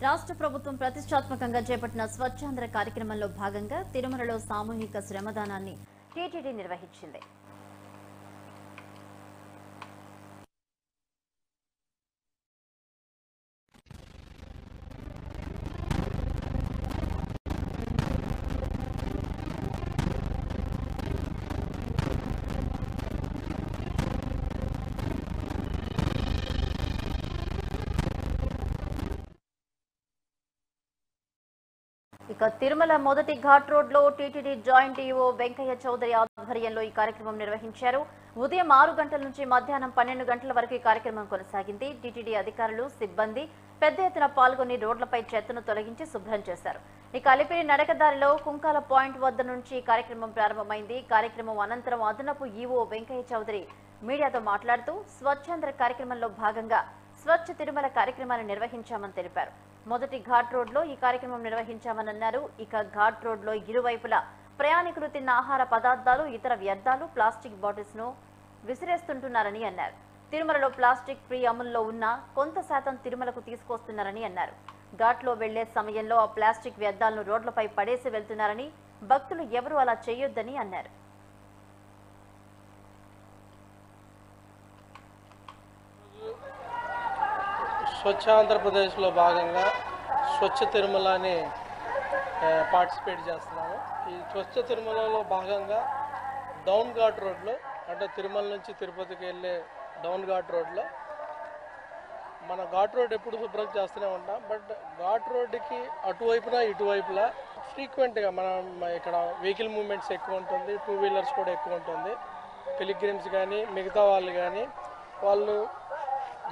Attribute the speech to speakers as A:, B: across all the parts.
A: రాష్ట్ర ప్రభుత్వం ప్రతిష్టాత్మకంగా చేపట్టిన స్వచ్ఛాంధ్ర కార్యక్రమంలో భాగంగా తిరుమలలో సామూహిక శ్రమదానాన్ని టీటీడీ నిర్వహించింది. ఇక తిరుమల మొదటి ఘాట్ రోడ్ లో టీటీడీ జాయింట్ ఈఓ వెంకయ్య చౌదరి ఆధ్వర్యంలో ఈ కార్యక్రమం నిర్వహించారు. ఉదయం 6 గంటల నుంచి మధ్యాహ్నం 12 గంటల వరకు ఈ కార్యక్రమం కొనసాగింది. టీటీడీ అధికారులు, సిబ్బంది పెద్ద ఎత్తున పాల్గొని రోడ్లపై చెత్తను తొలగించి శుభ్రం చేశారు. ఇక అలిపిరి నడకదారిలో కుంకాల పాయింట్ వద్ద నుంచి ఈ కార్యక్రమం ప్రారంభమైంది. కార్యక్రమం అనంతరం అదనపు ఈఓ వెంకయ్య చౌదరి మీడియాతో మాట్లాడుతూ స్వచ్ఛాంధ్ర కార్యక్రమంలో భాగంగా స్వచ్ఛ తిరుమల కార్యక్రమాన్ని నిర్వహించామని తెలిపారు. మొదటి ఘాట్ రోడ్ లో ఈ కార్యక్రమం నిర్వహించామని అన్నారు. ఇక ఘాట్ రోడ్ లో ఇరువైపులా ప్రయాణికులు తిన్న ఆహార పదార్థాలు, ఇతర వ్యర్థాలు, ప్లాస్టిక్ బాటిల్స్ ను విసిరేస్తుంటున్నారని అన్నారు. తిరుమలలో ప్లాస్టిక్ ఫ్రీ అమల్లో ఉన్న కొంత శాతం తిరుమలకు తీసుకొస్తున్నారని అన్నారు. ఘాట్ లో వెళ్లే సమయంలో ఆ ప్లాస్టిక్ వ్యర్థాలను రోడ్లపై పడేసి వెళ్తున్నారని, భక్తులు ఎవరూ అలా చేయొద్దని అన్నారు.
B: స్వచ్ఛ ఆంధ్రప్రదేశ్లో భాగంగా స్వచ్ఛ తిరుమలని పార్టిసిపేట్ చేస్తున్నాము. ఈ స్వచ్ఛ తిరుమలలో భాగంగా డౌన్ ఘాట్ రోడ్లో, అంటే తిరుమల నుంచి తిరుపతికి వెళ్ళే డౌన్ ఘాట్ రోడ్లో మన ఘాట్ రోడ్ ఎప్పుడు శుభ్రం చేస్తూనే ఉంటాం. బట్ ఘాట్ రోడ్డుకి అటువైపున ఇటువైపులా ఫ్రీక్వెంట్గా మనం ఇక్కడ వెహికల్ మూవ్మెంట్స్ ఎక్కువ ఉంటుంది, 2 వీలర్స్ కూడా ఎక్కువ ఉంటుంది. పిలిగ్రిమ్స్ కానీ మిగతా వాళ్ళు కానీ వాళ్ళు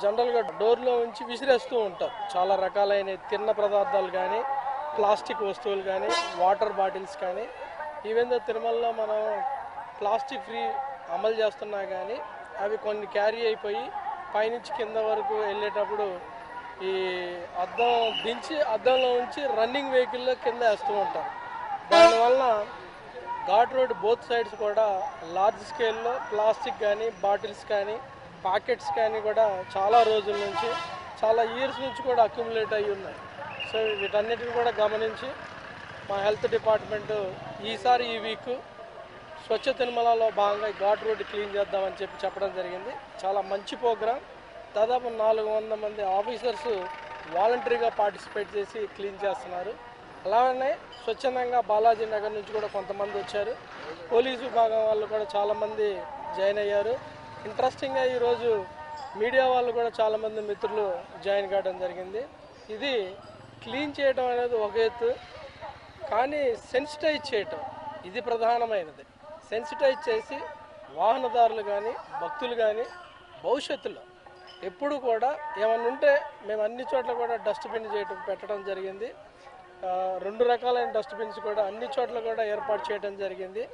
B: జనరల్గా డోర్లో ఉంచి విసిరేస్తూ ఉంటారు. చాలా రకాలైన తిన్న పదార్థాలు కానీ, ప్లాస్టిక్ వస్తువులు కానీ, వాటర్ బాటిల్స్ కానీ. ఈవెన్ దో తిరుమలలో మనం ప్లాస్టిక్ ఫ్రీ అమలు చేస్తున్నా కానీ అవి కొన్ని క్యారీ అయిపోయి పైనుంచి కింద వరకు వెళ్ళేటప్పుడు ఈ అద్దం దించి అద్దంలో ఉంచి రన్నింగ్ వెహికల్లో కింద వేస్తూ ఉంటారు. దానివల్ల ఘాట్ రోడ్ బోత్ సైడ్స్ కూడా లార్జ్ స్కేల్లో ప్లాస్టిక్ కానీ, బాటిల్స్ కానీ, పాకెట్స్ కానీ కూడా చాలా రోజుల నుంచి, చాలా ఇయర్స్ నుంచి కూడా అక్యుములేట్ అయ్యి ఉన్నాయి. సో వీటన్నిటిని కూడా గమనించి మా హెల్త్ డిపార్ట్మెంటు ఈసారి ఈ వీక్ స్వచ్ఛ తిరుమలలో భాగంగా ఘాట్ రోడ్ క్లీన్ చేద్దామని చెప్పడం జరిగింది. చాలా మంచి ప్రోగ్రాం. దాదాపు 400 మంది ఆఫీసర్స్ వాలంటరీగా పార్టిసిపేట్ చేసి క్లీన్ చేస్తున్నారు. అలానే స్వచ్ఛందంగా బాలాజీ నగర్ నుంచి కూడా కొంతమంది వచ్చారు. పోలీసు విభాగం వాళ్ళు కూడా చాలామంది జాయిన్ అయ్యారు. ఇంట్రెస్టింగ్గా ఈరోజు మీడియా వాళ్ళు కూడా చాలామంది మిత్రులు జాయిన్ కావడం జరిగింది. ఇది క్లీన్ చేయడం అనేది ఒక ఎత్తు, కానీ సెన్సిటైజ్ చేయటం ఇది ప్రధానమైనది. సెన్సిటైజ్ చేసి వాహనదారులు కానీ, భక్తులు కానీ భవిష్యత్తులో ఎప్పుడు కూడా ఏమన్నా ఉంటే మేము అన్ని చోట్ల కూడా డస్ట్బిన్ పెట్టడం జరిగింది. 2 రకాలైన డస్ట్బిన్స్ కూడా అన్ని చోట్ల కూడా ఏర్పాటు చేయడం జరిగింది.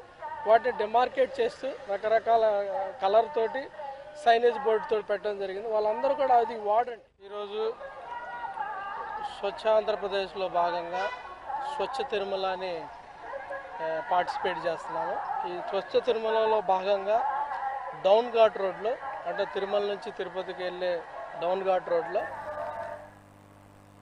B: వాటిని డిమార్కేట్ చేస్తూ రకరకాల కలర్ తోటి సైనేజ్ బోర్డు తోటి పెట్టడం జరిగింది. వాళ్ళందరూ కూడా అది వాడండి. ఈరోజు స్వచ్ఛ ఆంధ్రప్రదేశ్లో భాగంగా స్వచ్ఛ తిరుమలని పార్టిసిపేట్ చేస్తున్నాము. ఈ స్వచ్ఛ తిరుమలలో భాగంగా డౌన్ ఘాట్ రోడ్లో, అంటే తిరుమల నుంచి తిరుపతికి వెళ్ళే డౌన్ ఘాట్ రోడ్లో